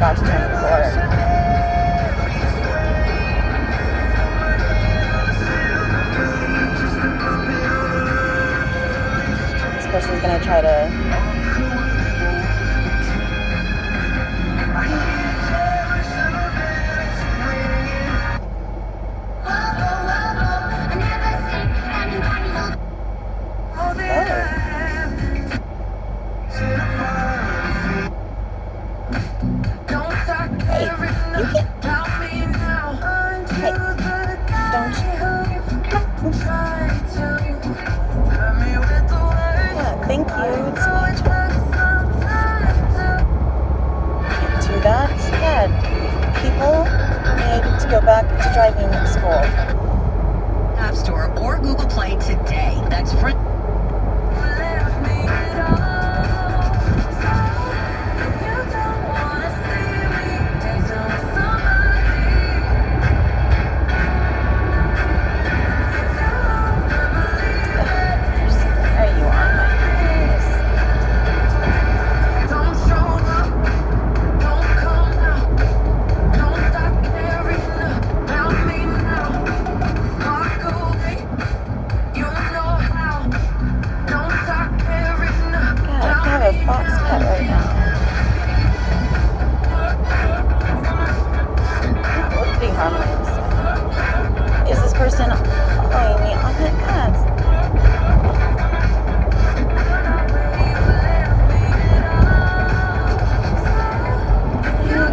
forgot to turn before. This person's gonna try to thank you. It's my turn. Can't do that. Yeah, people need to go back to driving school. App Store or Google Play today. That's free. Fox pet right now. Look pretty harmless. Is this person following me on the ads?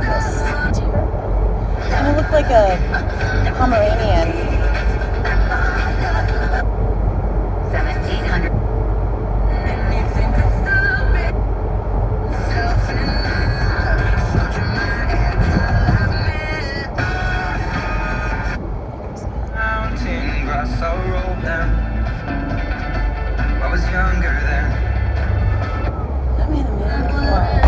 This is terrible. Kind of look like a Pomeranian. 1700. So rolled down. I was younger then. I'm in the mood for it.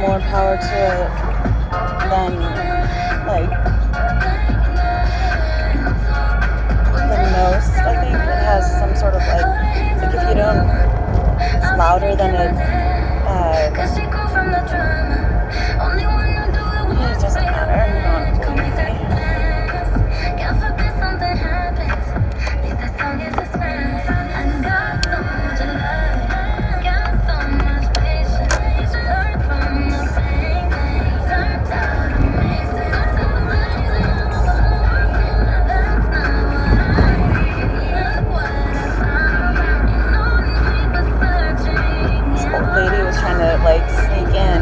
More power to it than most. I think it has some sort of like if you don't, it's louder than it doesn't matter. Sneak in,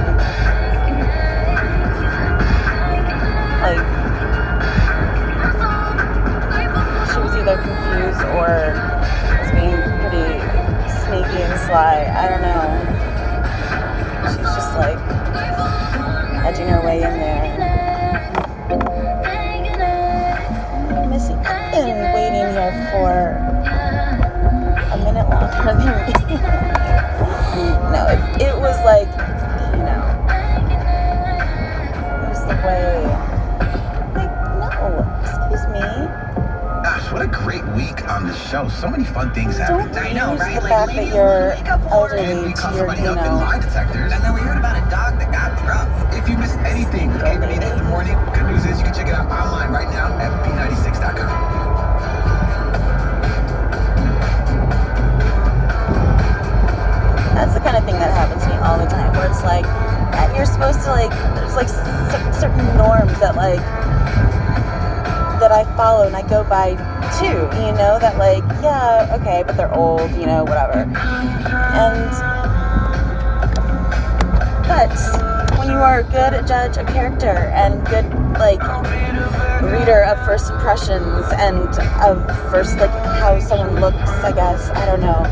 she was either confused or was being pretty sneaky and sly. I don't know. She's just edging her way in there. Missy, I've been waiting here for a minute longer than me. No, it was it was the way, no, excuse me. Gosh, what a great week on the show. So many fun things happened. Don't use the fact that you're elderly to your, lie detectors, and then we heard about a dog that got drugged. If you missed anything from Cable in the morning, good news is you can check it out online right now at b96.com. That's the kind of thing that happens to me all the time, where it's and you're supposed to there's certain norms that that I follow and I go by too, that yeah, okay, but they're old, whatever. But when you are a good judge of character and good reader of first impressions and of first how someone looks, I guess, I don't know,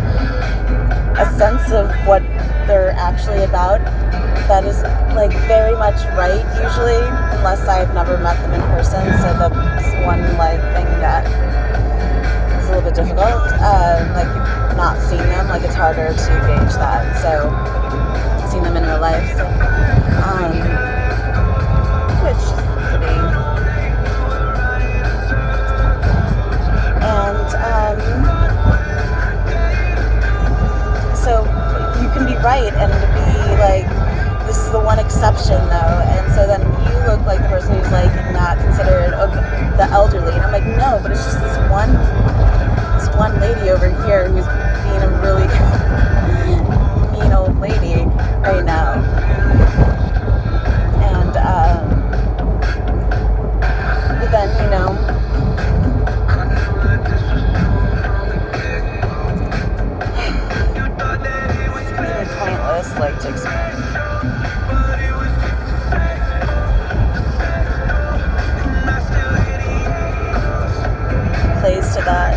a sense of what they're actually about, that is very much right usually, unless I've never met them in person. So that's one thing that a little bit difficult. Like, you've not seen them, like, it's harder to gauge that. So, seeing them in real life. So, which is pretty. And, so you can be right and be like, this is the one exception though, and so then you look like the person who's like not considerate of the elderly, and I'm like, no, but it's just this one lady over here who's being a really mean old lady right now. And but then, you know, it's really pointless, like, to explain. Plays to that.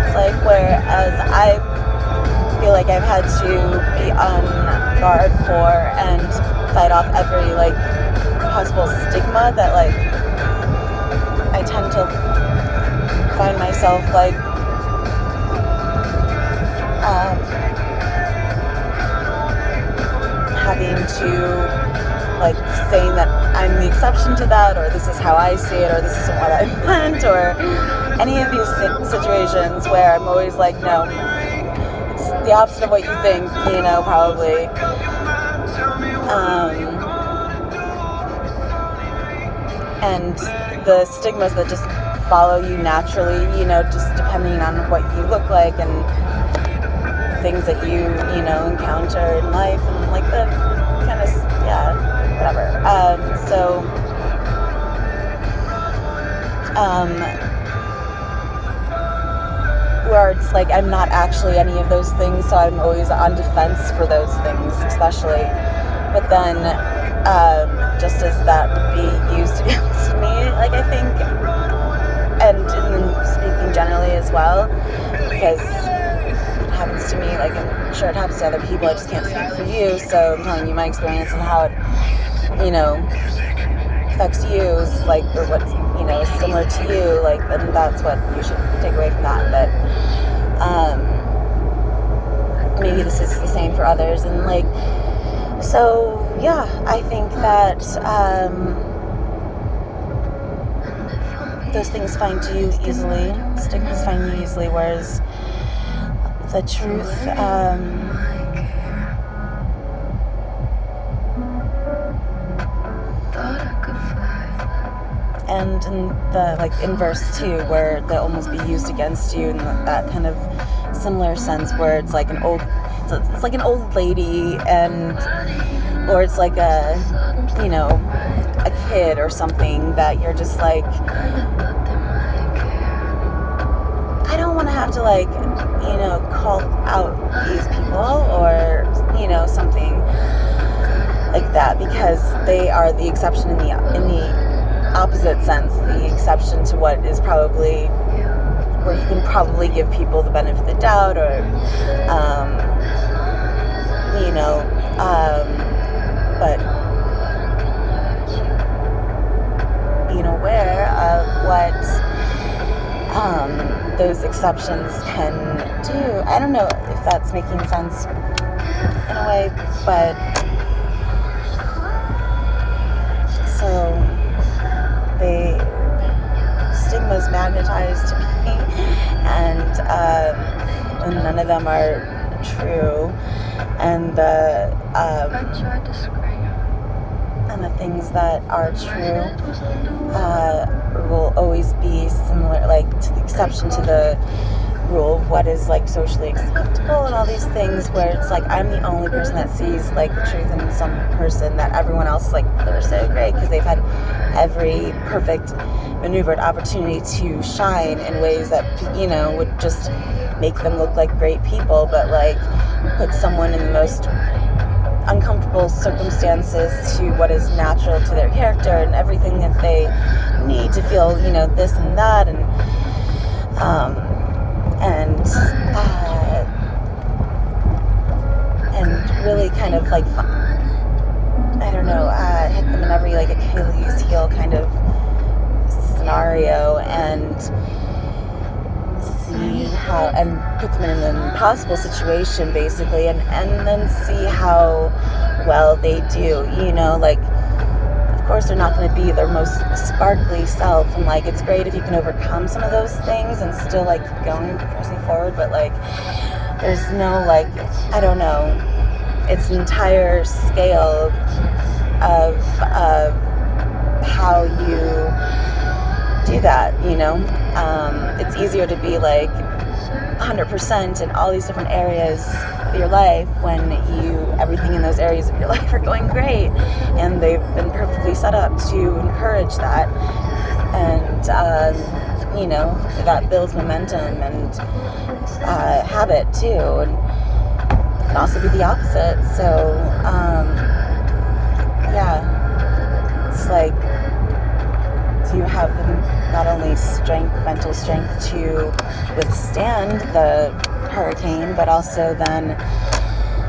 It's like, whereas I feel like I've had to be on guard for and fight off every, like, possible stigma that, like, I tend to find myself, like, having to, like, saying that I'm the exception to that, or this is how I see it, or this isn't what I meant, or any of these situations where I'm always like, no, it's the opposite of what you think, you know, probably. And the stigmas that just follow you naturally, you know, just depending on what you look like and things that you know, encounter in life, and like the kind of, yeah, whatever. Where it's like I'm not actually any of those things, so I'm always on defense for those things, especially. But then, just as that would be used against me, like, I think, and in speaking generally as well, because happens to me, like, I'm sure it happens to other people, I just can't speak for you, so I'm telling you my experience and how it, you know, affects you, is like, or what's, you know, is similar to you, like, then that's what you should take away from that. But maybe this is the same for others, and like, so yeah, I think that those things find you easily, stigmas find you easily, whereas the truth, and in the, like, inverse too, where they'll almost be used against you in that kind of similar sense, where it's like it's like an old lady, and, or it's like a, you know, a kid or something that you're just like, I don't want to have to, like, you know, call out these people or, you know, something like that, because they are the exception in the opposite sense, the exception to what is probably, where you can probably give people the benefit of the doubt, or, you know, but being aware of what those exceptions can do. I don't know if that's making sense in a way, but so the stigma is magnetized to me, and none of them are true, and the things that are true will always be similar, like, to the exception to the rule of what is, like, socially acceptable and all these things, where it's like I'm the only person that sees, like, the truth in some person, that everyone else, like, they're so great because they've had every perfect maneuvered opportunity to shine in ways that, you know, would just make them look like great people, but, like, put someone in the most uncomfortable circumstances to what is natural to their character and everything that they need to feel, you know, this and that, and really kind of like, I don't know, hit them in every like Achilles heel kind of scenario, and see how, and put them in an impossible situation basically, and then see how well they do, you know, like, of course they're not going to be their most sparkly self, and like, it's great if you can overcome some of those things and still like keep going, pressing forward, but like, there's no like, I don't know, it's an entire scale of how you do that, you know. It's easier to be like 100% in all these different areas of your life when everything in those areas of your life are going great, and they've been perfectly set up to encourage that, and you know, that builds momentum and habit too, and it can also be the opposite. So yeah, it's like, do you have the not only mental strength to withstand the hurricane, but also then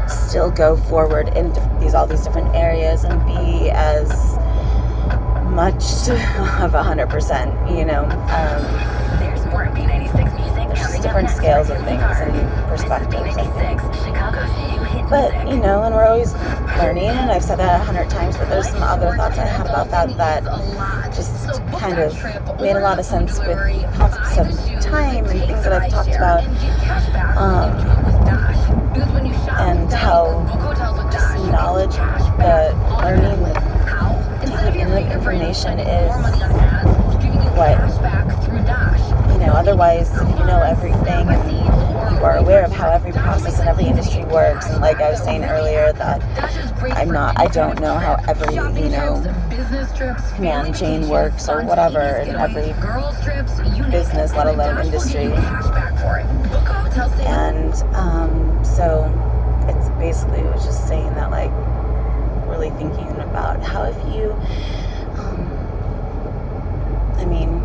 still go forward in all these different areas and be as much of 100%, you know. There's more at P96 music. There's just different scales of things and perspectives, I think. But, you know, and we're always learning, and I've said that 100 times, but there's some other thoughts I have about that just kind of made a lot of sense with concepts of time and things that I've talked about, and how just knowledge, the learning, taking in the information is what, you know, otherwise if you know everything and you are aware of how every process in every industry works, and like I was saying earlier, that I don't know how every, you know, command chain works or whatever in every business, let alone industry. And so it's basically, it was just saying that, like, really thinking about how if you, I mean,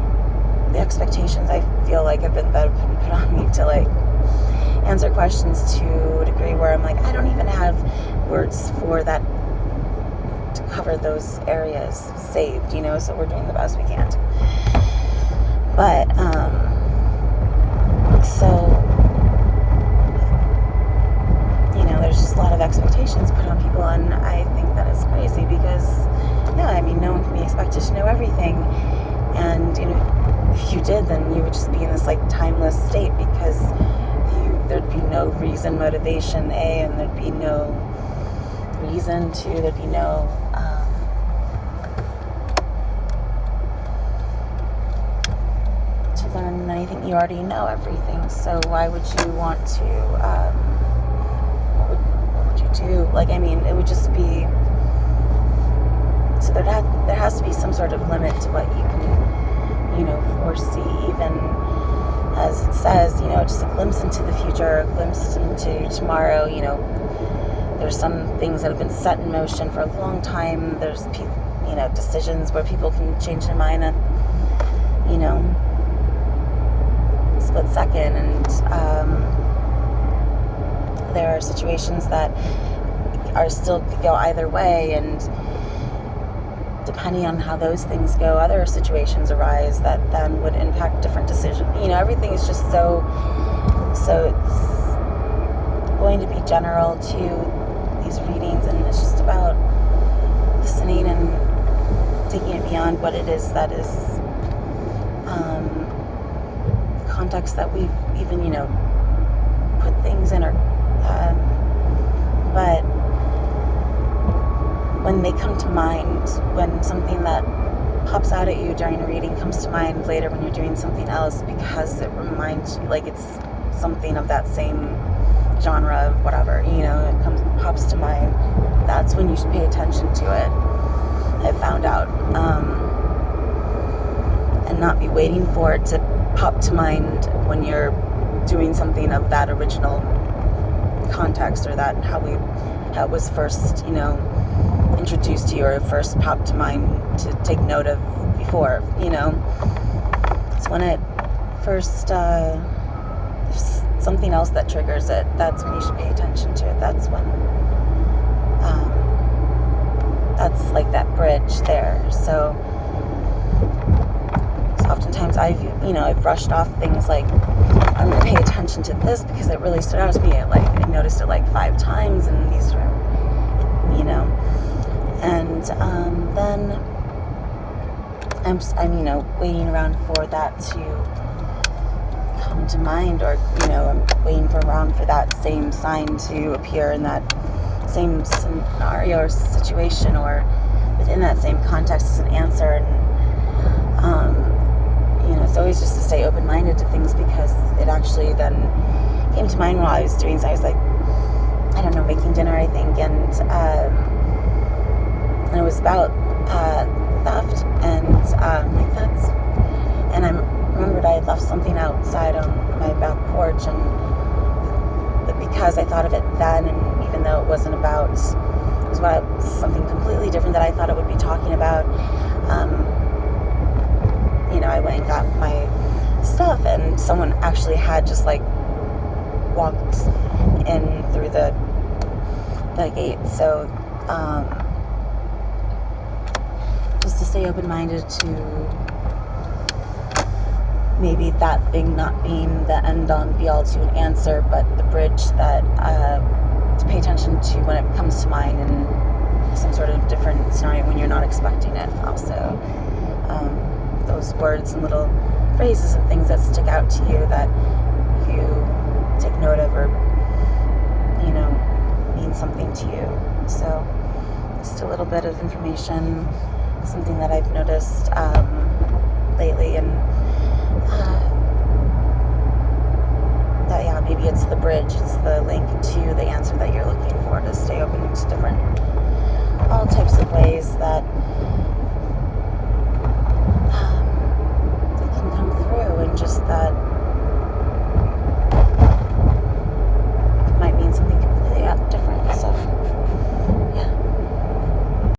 the expectations I feel like that have been put on me to like answer questions to a degree where I'm like, I don't even have words for that to cover those areas saved, you know, so we're doing the best we can. But so, you know, there's just a lot of expectations put on people, and I think that is crazy because, yeah, I mean, no one can be expected to know everything, and, you know, if you did, then you would just be in this like timeless state, because there'd be no reason, motivation, and there'd be no reason there'd be no to learn anything. You already know everything, so why would you want to, what would you do? Like, I mean, it would just be, so there has to be some sort of limit to what you can, you know, foresee, even as it says, you know, just a glimpse into the future, a glimpse into tomorrow. You know, there's some things that have been set in motion for a long time. There's, you know, decisions where people can change their mind at, you know, split second, and there are situations that are still could go either way, and depending on how those things go, other situations arise that then would impact different decisions. You know, everything is just so it's going to be general to these readings, and it's just about listening and taking it beyond what it is that is context that we've even, you know, put things in, or but when they come to mind, when something that pops out at you during a reading comes to mind later when you're doing something else, because it reminds you, like it's something of that same genre of whatever, you know, it pops to mind, that's when you should pay attention to it, I found out, and not be waiting for it to pop to mind when you're doing something of that original context, or that how it was first, you know, introduced to you, or first popped to mind to take note of before, you know. It's when it first, there's something else that triggers it, that's when you should pay attention to it. That's when that's like that bridge there. So oftentimes I've brushed off things like, I'm going to pay attention to this because it really stood out to me. I noticed it like 5 times, and these are, and then I'm waiting around for that to come to mind, or I'm waiting around for that same sign to appear in that same scenario or situation, or within that same context as an answer. And it's always just to stay open-minded to things, because it actually then came to mind while I was doing so. I was like, I don't know, making dinner, I think, and it was about theft, and and I remembered I had left something outside on my back porch, and because I thought of it then, and even though it was something completely different that I thought it would be talking about, I went and got my stuff, and someone actually had just walked in through the gate. So just to stay open-minded to maybe that thing not being the end-all be-all to an answer, but the bridge that to pay attention to when it comes to mind in some sort of different scenario when you're not expecting it. Also, those words and little phrases and things that stick out to you that you take note of, or mean something to you. So just a little bit of information, something that I've noticed lately, and that maybe it's the bridge, it's the link to the answer that you're looking for, to stay open to all types of ways that